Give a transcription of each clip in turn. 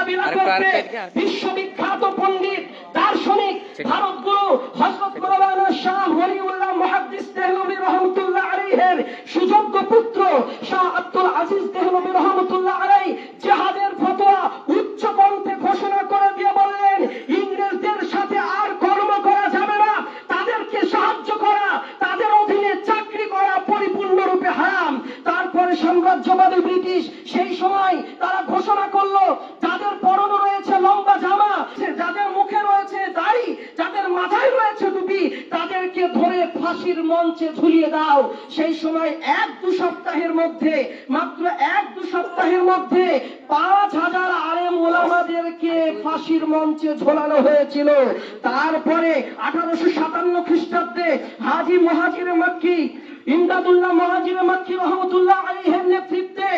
মোকাবিলা করতে বিশ্ববিখ্যাত পণ্ডিত দার্শনিক ভারতগুরু হযরত মাওলানা শাহ ওলিউল্লাহ মুহাদ্দিস দেহলভী রহমাতুল্লাহ আলাইহির সুযোগ্য পুত্র শাহ আব্দুল আজিজ দেহলভী রহমাতুল্লাহ আলাইহি জিহাদের ফতোয়া উচ্চ কণ্ঠে ঘোষণা করে দিয়ে বললেন, ইংরেজদের সাথে আর কর্ম করা যাবে না, তাদেরকে সাহায্য করা, তাদের অধীনে চাকরি করা পরিপূর্ণরূপে হারাম। তারপরে সাম্রাজ্যবাদী ব্রিটিশ সেই সময় তারা ঘোষণা করলো, যাদের পরনে রয়েছে লম্বা জামা, যাদের মুখে রয়েছে দাড়ি, যাদের মাথায় রয়েছে টুপি, তাদেরকে ধরে ফাঁসির মঞ্চে ঝুলিয়ে দাও। সেই সময় 1-2 সপ্তাহের মধ্যে, মাত্র 1-2 সপ্তাহের মধ্যে 5000 আলেম ওলামাদেরকে ফাঁসির মঞ্চে ঝোলানো হয়েছিল। তারপরে 1857 খ্রিস্টাব্দে হাজী মুহাজির মক্কি, ইমদাদুল্লাহ মুহাজির মক্কি রহমাতুল্লাহ আলাইহির নেতৃত্বে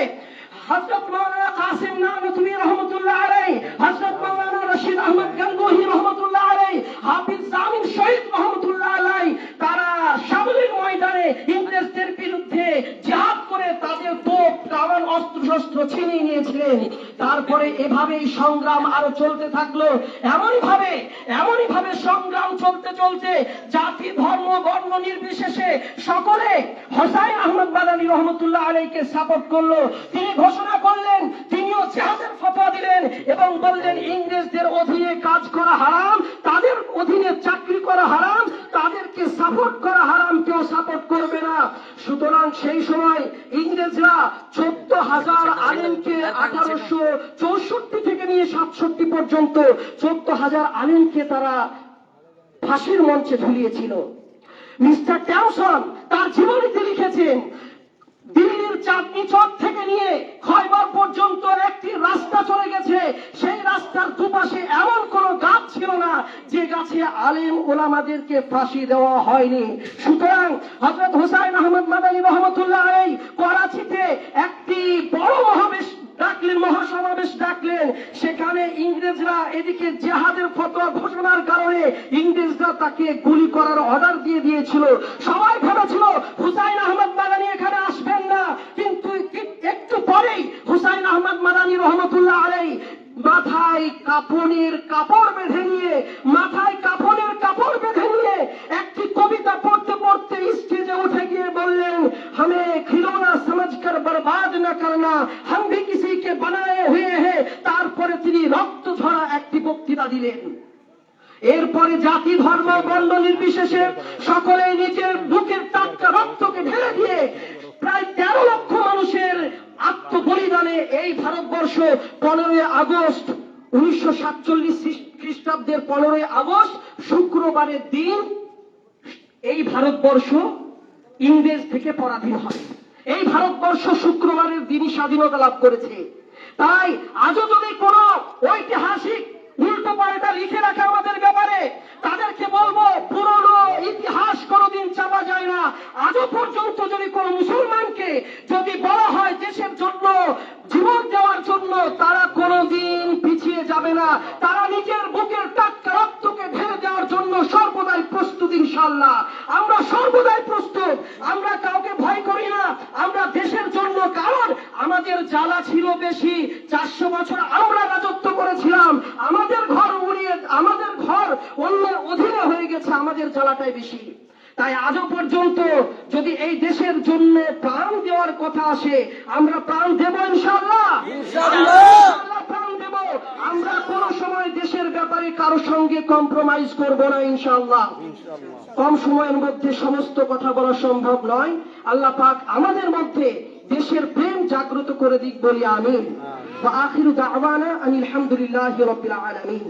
হযরত মাওলানা কাসিম নানতুবি রহমাতুল্লাহ আলাইহি, হযরত মাওলানা রশিদ আহমদ গঙ্গোহী রহমাতুল্লাহ আলাইহি, হাফিজ জামিল শহীদ রহমাতুল্লাহ আলাইহি, তারা শামলীর ময়দানে ইংরেজদের বিরুদ্ধে জিহাদ করে তাদের তোপ কামান অস্ত্র ছিনিয়ে নিয়েছিলেন। তারপরে এভাবেই সংগ্রাম আরো চলতে থাকলো। এমনই ভাবে সংগ্রাম চলতে চলতে জাতি ধর্ম বর্ণ নির্বিশেষে সকলে হোসাইন আহমদ মাদানী রহমাতুল্লাহ আলাইহিকে সাপোর্ট করলো। তিনি ঘোষণা করলেন, তিনিও জিহাদের ফতোয়া দিলেন এবং বললেন, ইংরেজদের অধীনে কাজ করা হারাম, তাদের অধীনে চাকরি করা হারাম, তাদেরকে সাপোর্ট করা হারাম, কেউ সাপোর্ট করবে না। সুতরাং সেই সময় ইংরেজরা 14000 আলেমকে 1864 থেকে নিয়ে 67 পর্যন্ত 14000 আলেমকে তারা ফাঁসির মঞ্চে ঝুলিয়েছিল। মিস্টার টমসন তার জীবনীতে লিখেছেন, দিল্লির চাঁদনী চক থেকে নিয়ে খয়বর পর্যন্ত একটি রাস্তা চলে গেছে, সেই রাস্তার দুপাশে এমন কোন গাছ ছিল না যে গাছে আলেম ওলামাদেরকে ফাঁসি দেওয়া হয়নি। সুতরাং হযরত হোসাইন আহমদ মাদানী রহমাতুল্লাহ আলাইহি করাচিতে একটি বড় মহাসমাবেশ ডাকলেন। সেখানে ইংরেজরা এদিকে জিহাদের ফতোয়া ঘোষণার কারণে ইংরেজরা তাকে গুলি করার অর্ডার দিয়ে দিয়েছিল। সবাই ভেবেছিল হুসাইন আহমদ মাদানী এখানে আসবেন না, কিন্তু একটু পরেই হুসাইন আহমদ মাদানী রহমাতুল্লাহ আলাইহি মাথায় কাফনের কাপড় বেঁধে নিয়ে একটি কবিতা পড়তে পড়তে স্টেজে উঠে গিয়ে বললেন, हमें खिलौना समझकर बर्बाद न करना, हम भी किसी के बनाए हुए हैं। তারপরে তিনি রক্ত ঝরা একটি বক্তৃতা দিলেন। এরপরে জাতি ধর্ম বর্ণ নির্বিশেষে সকলে নিজের বুকের টাটকা রক্তকে ঢেলে দিয়ে প্রায় 13 লক্ষ মানুষের আত্মবলিদানে এই ভারতবর্ষ 15 আগস্ট 1947 খ্রিস্টাব্দের 15 আগস্ট শুক্রবারের দিন এই ভারতবর্ষ ইংরেজ থেকে পরাধীন হয়। এই ভারতবর্ষ শুক্রবারের দিনই স্বাধীনতা লাভ করেছে। তাই আজও যদি কোন ঐতিহাসিক উল্টো পাল্টা লিখে রাখে আমাদের ব্যাপারে, তাদেরকে বলবো, পুরনো ইতিহাস কোনদিন চাপা যায় না। আজও পর্যন্ত যদি কোন মুসলমানকে যদি বলা হয় দেশের জন্য জীবন দেওয়ার জন্য, তারা কোনদিন পিছিয়ে যাবে না। তারা নিজের বুকের টাটকা রক্তকে ঢেলে দেওয়ার জন্য সর্বদাই প্রস্তুত। ইনশাআল্লাহ আমরা সর্বদাই প্রস্তুত। আমরা কাউকে ভয় করি না। আমরা দেশের জন্য, কারণ আমাদের জ্বালা ছিল বেশি। 400 বছর আমরা রাজত্ব করেছিলাম, আমাদের ঘর অন্যের অধীনে হয়ে গেছে, আমাদের জ্বালাটাই বেশি। তাই আজও পর্যন্ত যদি এই দেশের জন্য প্রাণ দেওয়ার কথা আসে, আমরা প্রাণ দেব ইনশাআল্লাহ, প্রাণ দেব। আমরা কোন সময় দেশের ব্যাপারে কারো সঙ্গে কম্প্রোমাইজ করব না ইনশাআল্লাহ। কম সময়ের মধ্যে সমস্ত কথা বলা সম্ভব নয়। আল্লাহ পাক আমাদের মধ্যে দেশের প্রেম জাগ্রত করে দিক বলি আমিন। ওয়া আখিরু দাওয়ানা আনিল হামদুলিল্লাহি রাব্বিল আলামিন।